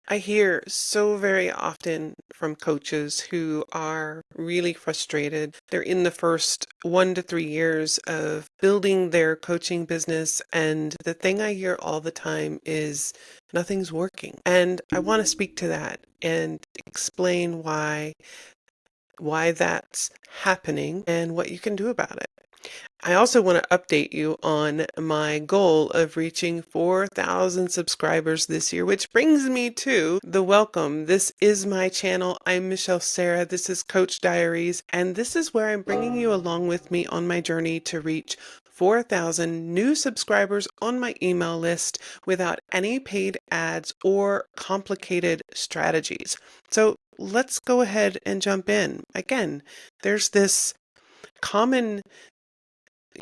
I hear so very often from coaches who are really frustrated. They're in the first 1 to 3 years of building their coaching business, and the thing I hear all the time is nothing's working. And I want to speak to that and explain why that's happening and what you can do about it. I also want to update you on my goal of reaching 4,000 subscribers this year, which brings me to the welcome. This is my channel. I'm Sera. This is Coach Diaries, and this is where I'm bringing you along with me on my journey to reach 4,000 new subscribers on my email list without any paid ads or complicated strategies. So let's go ahead and jump in. Again, there's this common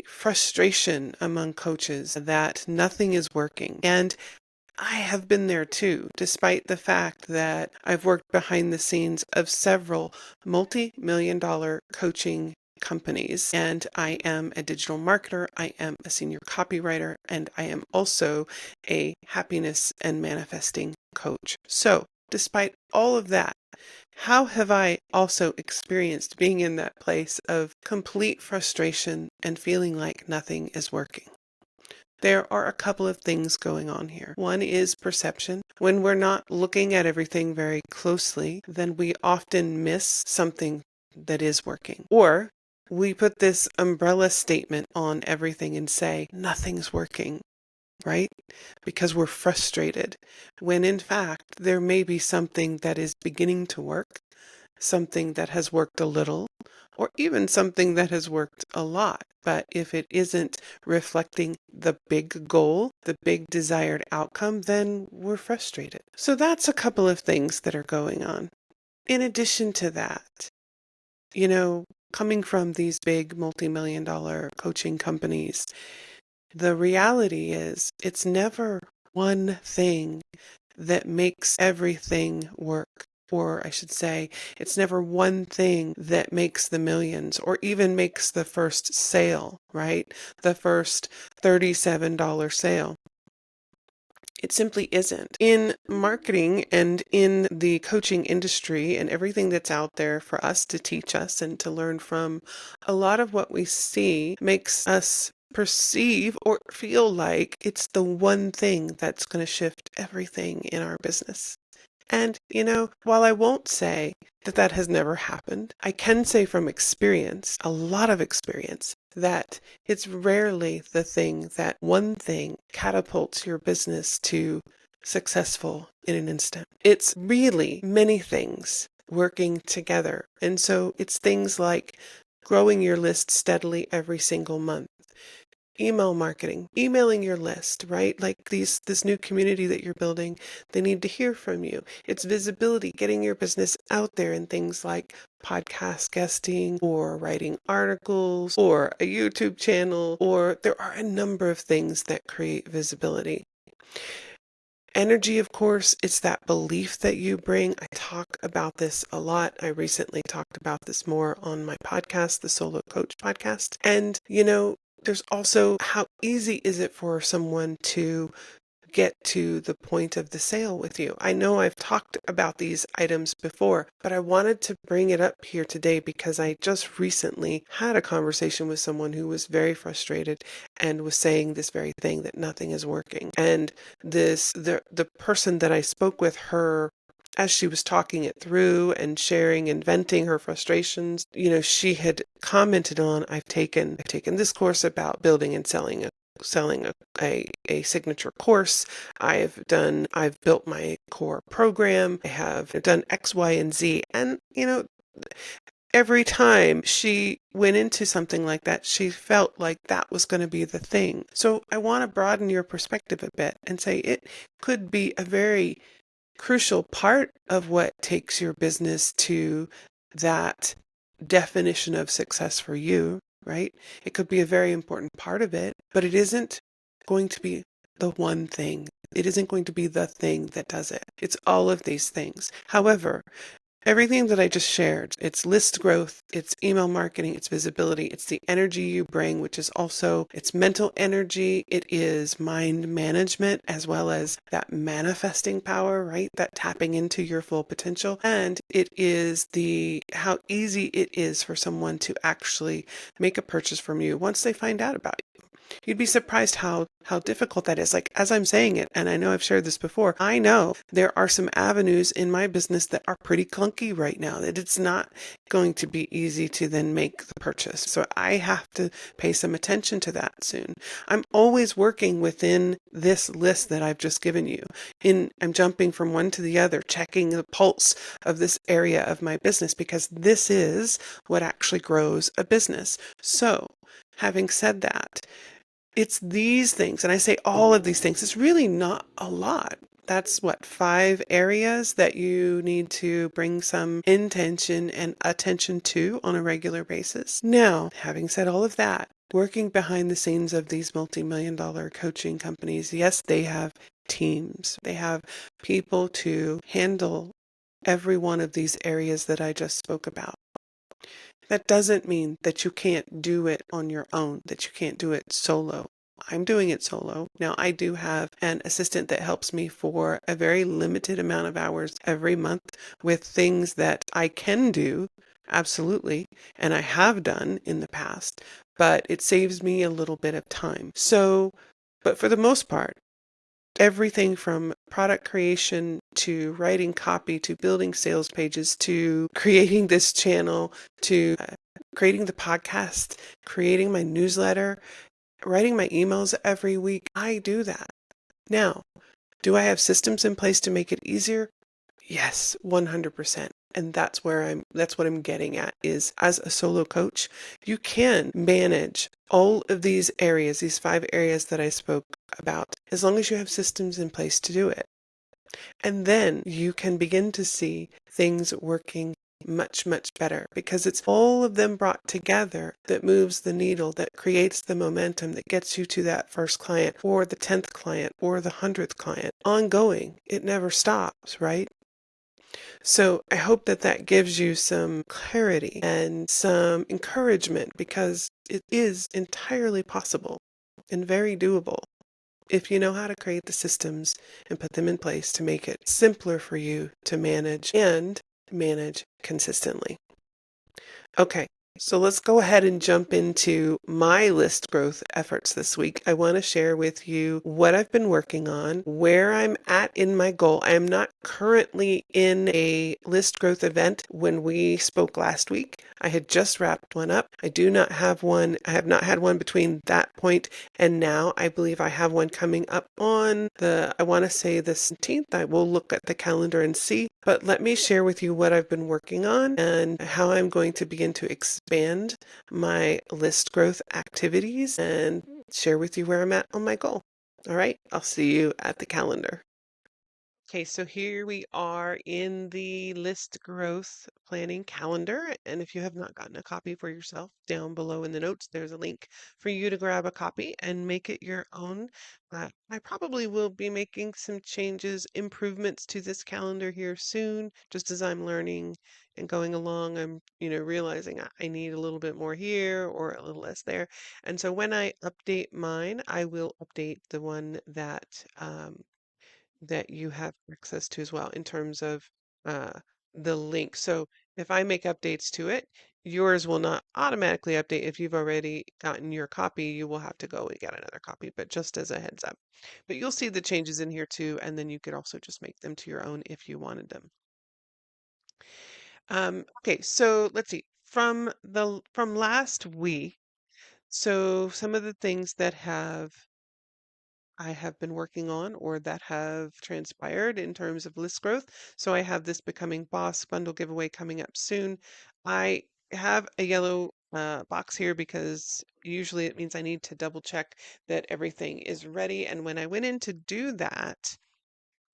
frustration among coaches that nothing is working. And I have been there too, despite the fact that I've worked behind the scenes of several multi-million-dollar coaching companies. And I am a digital marketer, I am a senior copywriter, and I am also a happiness and manifesting coach. So, despite all of that, how have I also experienced being in that place of complete frustration and feeling like nothing is working? There are a couple of things going on here. One is perception. When we're not looking at everything very closely, then we often miss something that is working. Or we put this umbrella statement on everything and say, nothing's working, right? Because we're frustrated, when in fact there may be something that is beginning to work, something that has worked a little, or even something that has worked a lot. But if it isn't reflecting the big goal, the big desired outcome, then we're frustrated. So that's a couple of things that are going on. In addition to that, coming from these big multi-million-dollar coaching companies, the reality is it's never one thing that makes everything work. Or I should say, it's never one thing that makes the millions or even makes the first sale, right? The first $37 sale. It simply isn't. In marketing and in the coaching industry and everything that's out there for us to teach us and to learn from, a lot of what we see makes us perceive or feel like it's the one thing that's going to shift everything in our business. And, while I won't say that that has never happened, I can say from experience, a lot of experience, that it's rarely the thing that one thing catapults your business to successful in an instant. It's really many things working together. And so it's things like growing your list steadily every single month. Email marketing, emailing your list, right? Like this new community that you're building, they need to hear from you. It's visibility, getting your business out there in things like podcast guesting or writing articles or a YouTube channel, or there are a number of things that create visibility. Energy, of course, it's that belief that you bring. I talk about this a lot. I recently talked about this more on my podcast, the Solo Coach podcast. And, there's also how easy is it for someone to get to the point of the sale with you. I know I've talked about these items before, but I wanted to bring it up here today because I just recently had a conversation with someone who was very frustrated and was saying this very thing, that nothing is working. And the person that I spoke with, her, as she was talking it through and sharing and venting her frustrations, she had commented on, I've taken this course about building and selling a signature course. I've built my core program. I have done X, Y, and Z. And, every time she went into something like that, she felt like that was going to be the thing. So I want to broaden your perspective a bit and say it could be a very crucial part of what takes your business to that definition of success for you, right? It could be a very important part of it, but it isn't going to be the one thing. It isn't going to be the thing that does it. It's all of these things. However, Everything that I just shared, it's list growth, it's email marketing, it's visibility, it's the energy you bring, which is also it's mental energy, it is mind management as well as that manifesting power, right? That tapping into your full potential. And it is the how easy it is for someone to actually make a purchase from you once they find out about you. You'd be surprised how difficult that is. Like as I'm saying it, and I know I've shared this before, I know there are some avenues in my business that are pretty clunky right now, that it's not going to be easy to then make the purchase. So I have to pay some attention to that soon. I'm always working within this list that I've just given you. I'm jumping from one to the other, checking the pulse of this area of my business because this is what actually grows a business. So having said that, it's these things, and I say all of these things, it's really not a lot. That's what, 5 areas that you need to bring some intention and attention to on a regular basis. Now, having said all of that, working behind the scenes of these multi-million dollar coaching companies, yes, they have teams. They have people to handle every one of these areas that I just spoke about. That doesn't mean that you can't do it on your own, that you can't do it solo. I'm doing it solo. Now, I do have an assistant that helps me for a very limited amount of hours every month with things that I can do, absolutely, and I have done in the past, but it saves me a little bit of time. So, but for the most part, everything from product creation to writing copy to building sales pages to creating this channel to creating the podcast, creating my newsletter, writing my emails every week. I do that. Now, do I have systems in place to make it easier? Yes, 100%. And that's what I'm getting at is as a solo coach, you can manage all of these areas, these 5 areas that I spoke about, as long as you have systems in place to do it. And then you can begin to see things working much, much better because it's all of them brought together that moves the needle, that creates the momentum that gets you to that first client or the 10th client or the 100th client. Ongoing, it never stops, right? So I hope that that gives you some clarity and some encouragement because it is entirely possible and very doable if you know how to create the systems and put them in place to make it simpler for you to manage and manage consistently. Okay, so let's go ahead and jump into my list growth efforts this week. I want to share with you what I've been working on, where I'm at in my goal. I am not currently in a list growth event. When we spoke last week, I had just wrapped one up. I do not have one. I have not had one between that point and now. I believe I have one coming up on I want to say the 17th. I will look at the calendar and see. But let me share with you what I've been working on and how I'm going to begin to expand my list growth activities and share with you where I'm at on my goal. All right, I'll see you at the calendar. Okay, so here we are in the list growth planning calendar. And if you have not gotten a copy for yourself, down below in the notes, there's a link for you to grab a copy and make it your own. I probably will be making some changes, improvements to this calendar here soon, just as I'm learning and going along. I'm, realizing I need a little bit more here or a little less there. And so when I update mine, I will update the one that you have access to as well in terms of uh, the link. So if I make updates to it, yours will not automatically update. If you've already gotten your copy, you will have to go and get another copy, but just as a heads up. But you'll see the changes in here too, and then you could also just make them to your own if you wanted them. Okay, so let's see. From last week, so some of the things that I have been working on or that have transpired in terms of list growth. So I have this Becoming Boss bundle giveaway coming up soon. I have a yellow box here because usually it means I need to double check that everything is ready. And when I went in to do that,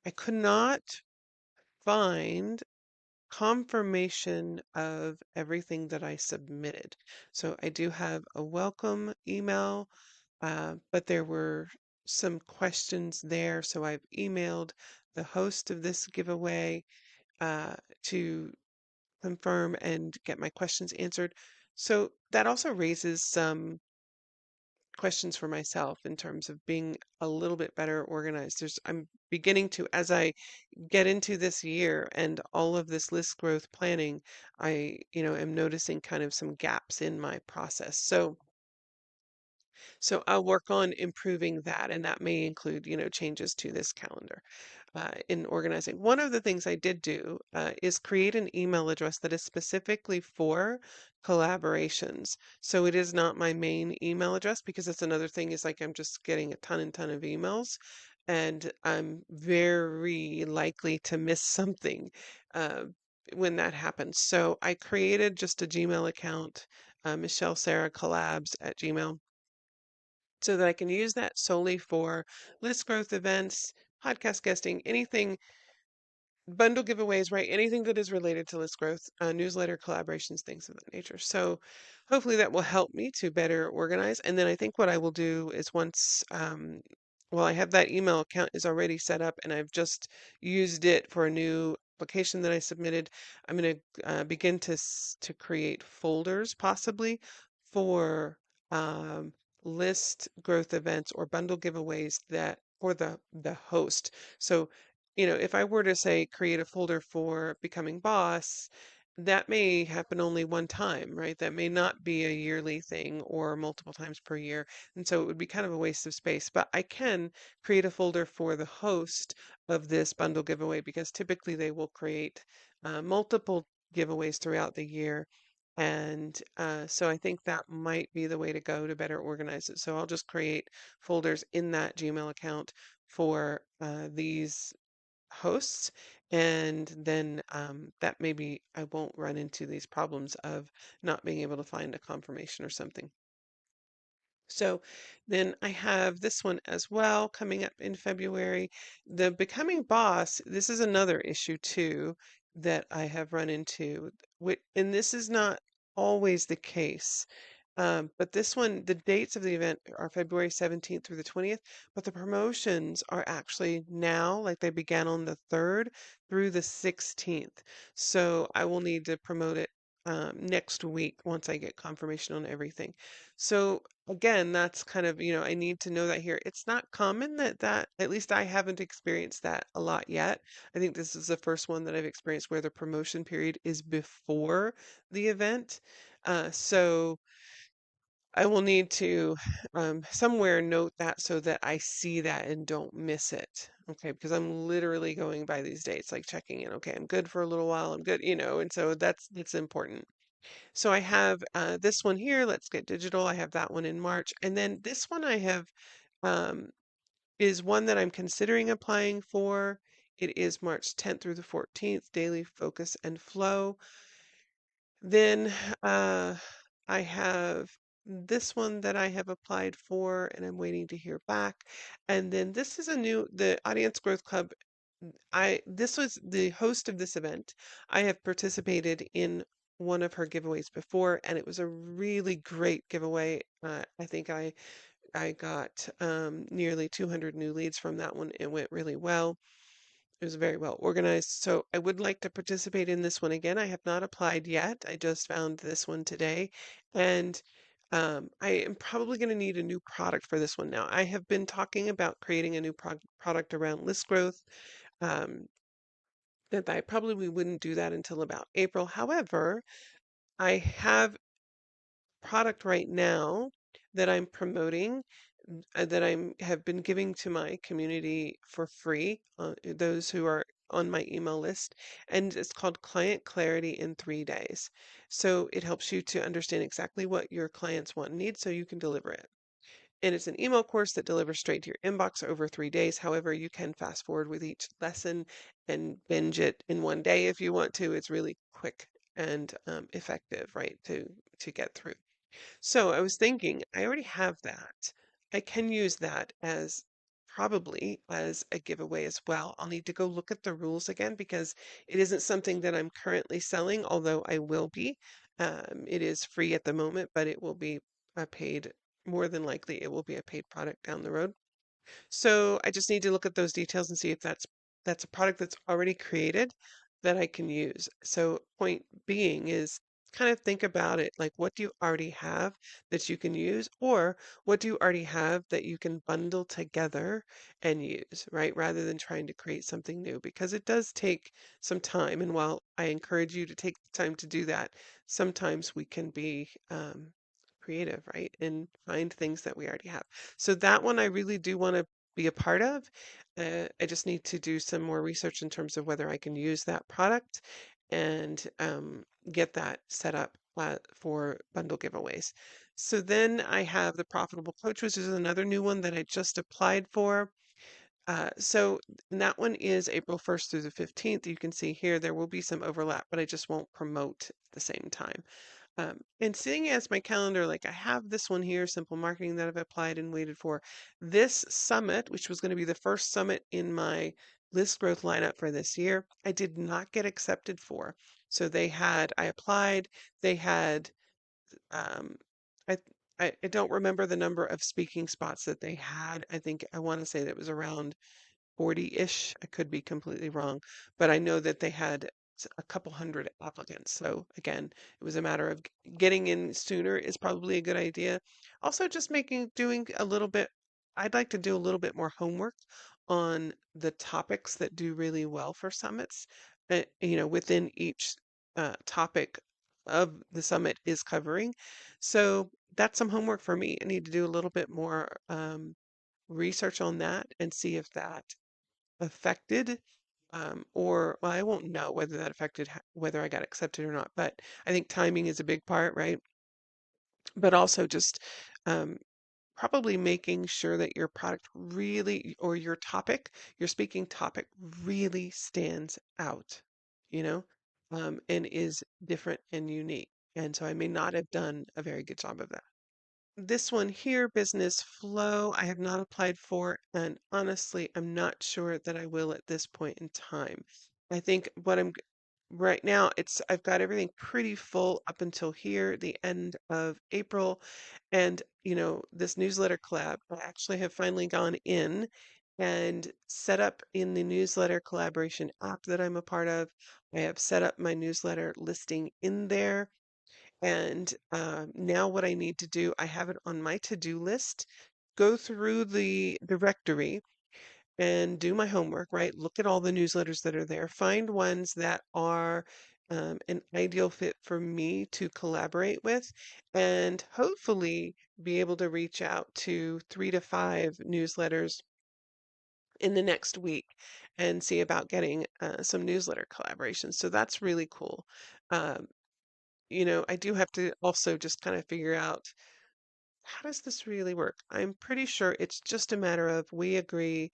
I could not find confirmation of everything that I submitted. So I do have a welcome email, but there were some questions there. So I've emailed the host of this giveaway uh, to confirm and get my questions answered. So that also raises some questions for myself in terms of being a little bit better organized. I'm beginning to, as I get into this year and all of this list growth planning, am noticing kind of some gaps in my process. So I'll work on improving that, and that may include, changes to this calendar in organizing. One of the things I did do is create an email address that is specifically for collaborations. So it is not my main email address because that's another thing is like I'm just getting a ton and ton of emails, and I'm very likely to miss something uh, when that happens. So I created just a Gmail account, Michelle Sera Collabs at Gmail, so that I can use that solely for list growth events, podcast guesting, anything, bundle giveaways, right? Anything that is related to list growth, newsletter collaborations, things of that nature. So hopefully that will help me to better organize. And then I think what I will do is once, well, I have that email account is already set up and I've just used it for a new application that I submitted. I'm going to begin to create folders possibly for um, list growth events or bundle giveaways that for the host. So if I were to say create a folder for becoming boss, that may happen only one time, right? That may not be a yearly thing or multiple times per year. And so it would be kind of a waste of space. But I can create a folder for the host of this bundle giveaway because typically they will create multiple giveaways throughout the year. And so I think that might be the way to go to better organize it. So I'll just create folders in that Gmail account for these hosts, and then that maybe I won't run into these problems of not being able to find a confirmation or something. So then I have this one as well coming up in February. The becoming boss, this is another issue too that I have run into, and this is not always the case. But this one, the dates of the event are February 17th through the 20th, but the promotions are actually now, like they began on the 3rd through the 16th. So I will need to promote it next week once I get confirmation on everything. So again, that's kind of, I need to know that here. It's not common that at least I haven't experienced that a lot yet. I think this is the first one that I've experienced where the promotion period is before the event. So I will need to somewhere note that so that I see that and don't miss it. Okay, because I'm literally going by these dates, like checking in. Okay, I'm good for a little while. I'm good, and so that's important. So I have this one here. Let's Get Digital. I have that one in March, and then this one I have um, is one that I'm considering applying for. It is March 10th through the 14th, Daily Focus and Flow. Then I have this one that I have applied for and I'm waiting to hear back. And then this is the Audience Growth Club. This was the host of this event. I have participated in one of her giveaways before, and it was a really great giveaway. I think I got nearly 200 new leads from that one. It went really well. It was very well organized. So I would like to participate in this one again. I have not applied yet. I just found this one today. And I am probably going to need a new product for this one now. I have been talking about creating a new product around list growth. Um, that I probably wouldn't do that until about April. However, I have product right now that I'm promoting that I have been giving to my community for free, those who are on my email list, and it's called Client Clarity in 3 days. So it helps you to understand exactly what your clients want and need so you can deliver it. And it's an email course that delivers straight to your inbox over 3 days. However, you can fast forward with each lesson and binge it in one day if you want to. It's really quick and effective, right, to get through. So I was thinking, I already have that. I can use that as probably as a giveaway as well. I'll need to go look at the rules again because it isn't something that I'm currently selling, although I will be. It is free at the moment, but it will be a paid, more than likely, it will be a paid product down the road. So I just need to look at those details and see if that's a product that's already created that I can use. So, point being is kind of think about it like what do you already have that you can use, or what do you already have that you can bundle together and use, right? Rather than trying to create something new, because it does take some time. And while I encourage you to take the time to do that, sometimes we can be creative, right? And find things that we already have. So, that one I really do want to be a part of. I just need to do some more research in terms of whether I can use that product and get that set up for bundle giveaways. So then I have the Profitable Coach, which is another new one that I just applied for. And that one is April 1st through the 15th. You can see here there will be some overlap, but I just won't promote at the same time. And seeing as my calendar, like I have this one here, Simple Marketing, that I've applied and waited for. This summit, which was going to be the first summit in my list growth lineup for this year, I did not get accepted for. So I applied, they had, um, I, I don't remember the number of speaking spots that they had. I want to say that it was around 40-ish. I could be completely wrong, but I know that they had a couple hundred applicants. So again, it was a matter of getting in sooner is probably a good idea. Also, just doing a little bit, I'd like to do a little bit more homework on the topics that do really well for summits. Within each topic of the summit is covering. So that's some homework for me. I need to do a little bit more research on that and see if that affected or well, I won't know whether that affected whether I got accepted or not, but I think timing is a big part, right? But also just um, probably making sure that your product really or your speaking topic really stands out, you know, and is different and unique. And so I may not have done a very good job of that. This one here, Business Flow, I have not applied for, and honestly, I'm not sure that I will at this point in time. I think right now, I've got everything pretty full up until here, the end of April, and this newsletter collab, I actually have finally gone in and set up in the newsletter collaboration app that I'm a part of. I have set up my newsletter listing in there. And now what I need to do, I have it on my to-do list. Go through the directory and do my homework, right? Look at all the newsletters that are there. Find ones that are an ideal fit for me to collaborate with, and hopefully be able to reach out to 3 to 5 newsletters in the next week and see about getting some newsletter collaborations. So that's really cool. Um, I do have to also just kind of figure out how does this really work? I'm pretty sure it's just a matter of we agree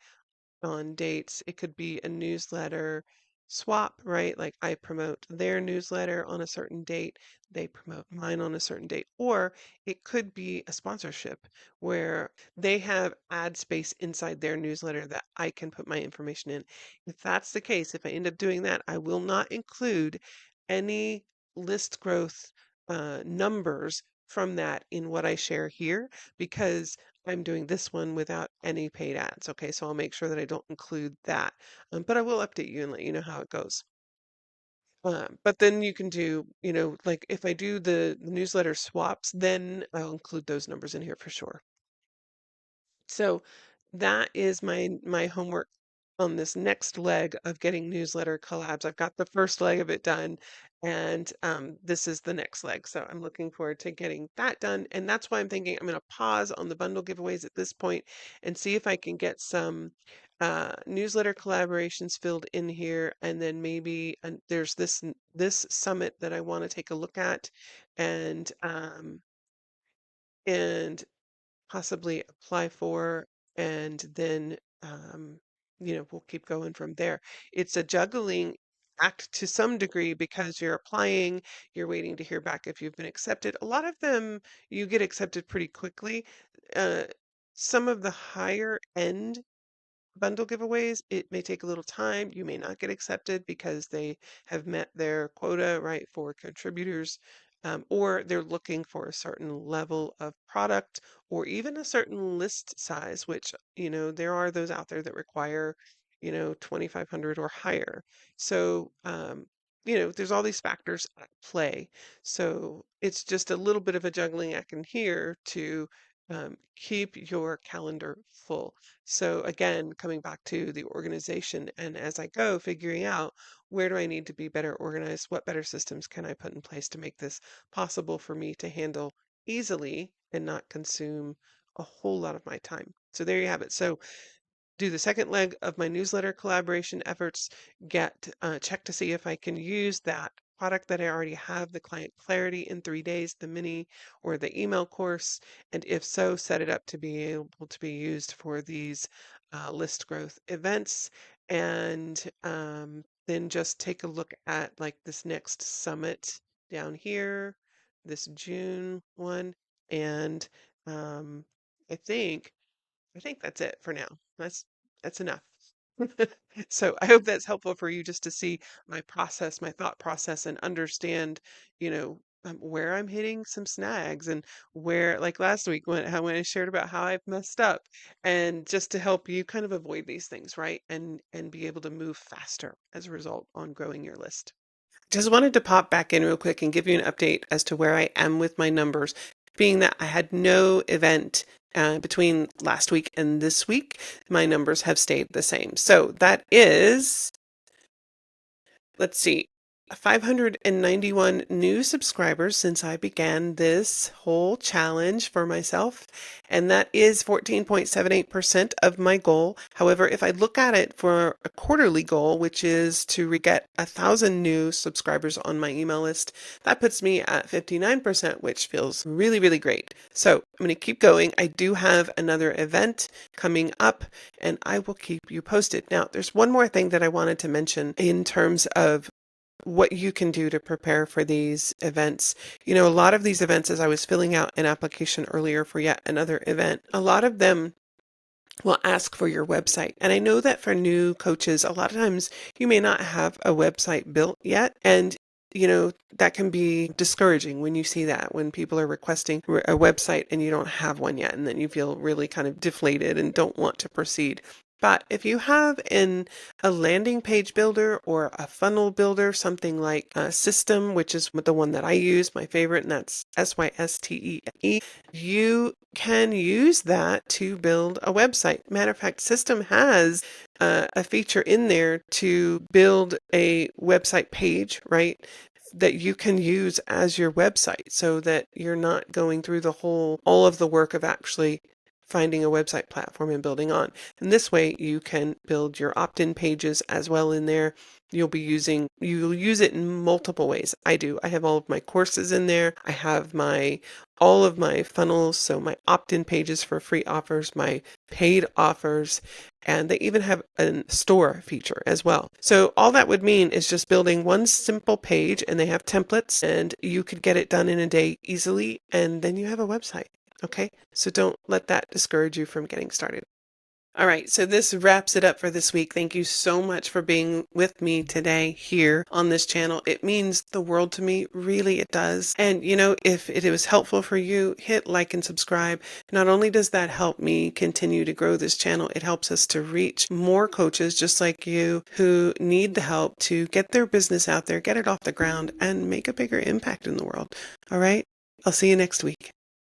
on dates. It could be a newsletter swap, right? Like I promote their newsletter on a certain date, they promote mine on a certain date. Or it could be a sponsorship where they have ad space inside their newsletter that I can put my information in. If that's the case, if I end up doing that, I will not include any list growth numbers from that in what I share here because I'm doing this one without any paid ads. Okay, so I'll make sure that I don't include that. But I will update you and let you know how it goes. But then you can do, like if I do the newsletter swaps, then I'll include those numbers in here for sure. So that is my homework on this next leg of getting newsletter collabs. I've got the first leg of it done, and this is the next leg. So I'm looking forward to getting that done. And that's why I'm thinking I'm going to pause on the bundle giveaways at this point and see if I can get some newsletter collaborations filled in here. And then maybe there's this summit that I want to take a look at, and and possibly apply for, and then we'll keep going from there. It's a juggling act to some degree because you're applying, you're waiting to hear back if you've been accepted. A lot of them you get accepted pretty quickly. Uh, some of the higher end bundle giveaways, it may take a little time. You may not get accepted because they have met their quota, right, for contributors, or they're looking for a certain level of product or even a certain list size, which, there are those out there that require 2,500 or higher. So, there's all these factors at play. So it's just a little bit of a juggling act in here to keep your calendar full. So again, coming back to the organization, and as I go figuring out where do I need to be better organized, what better systems can I put in place to make this possible for me to handle easily and not consume a whole lot of my time. So there you have it. So do the second leg of my newsletter collaboration efforts, check to see if I can use that product that I already have, the client clarity in 3 days, the mini or the email course, and if so, set it up to be able to be used for these list growth events, and then just take a look at like this next summit down here, this June one, and um, I think I think that's it for now. That's enough. So I hope that's helpful for you just to see my process, my thought process, and understand, where I'm hitting some snags and where, like last week when I shared about how I've messed up, and just to help you kind of avoid these things, right? And be able to move faster as a result on growing your list. Just wanted to pop back in real quick and give you an update as to where I am with my numbers, being that I had no event between last week and this week. My numbers have stayed the same. So that is, let's see, 591 new subscribers since I began this whole challenge for myself, and that is 14.78% of my goal. However, if I look at it for a quarterly goal, which is to get 1,000 new subscribers on my email list, that puts me at 59%, which feels really, really great. So I'm going to keep going. I do have another event coming up, and I will keep you posted. Now, there's one more thing that I wanted to mention in terms of what you can do to prepare for these events. A lot of these events, as I was filling out an application earlier for yet another event, a lot of them will ask for your website. And I know that for new coaches, a lot of times you may not have a website built yet. And that can be discouraging when you see that, when people are requesting a website and you don't have one yet, and then you feel really kind of deflated and don't want to proceed. But if you have a landing page builder or a funnel builder, something like Systeme, which is the one that I use, my favorite, and that's Systeme, you can use that to build a website. Matter of fact, Systeme has a feature in there to build a website page, right? That you can use as your website so that you're not going through all of the work of actually finding a website platform and building on. And this way you can build your opt-in pages as well in there. You'll use it in multiple ways. I do. I have all of my courses in there. I have all of my funnels, so my opt-in pages for free offers, my paid offers, and they even have a store feature as well. So all that would mean is just building one simple page, and they have templates, and you could get it done in a day easily, and then you have a website. Okay, so don't let that discourage you from getting started. All right, so this wraps it up for this week. Thank you so much for being with me today here on this channel. It means the world to me, really it does. And if it was helpful for you, hit like and subscribe. Not only does that help me continue to grow this channel, it helps us to reach more coaches just like you who need the help to get their business out there, get it off the ground, and make a bigger impact in the world. All right, I'll see you next week.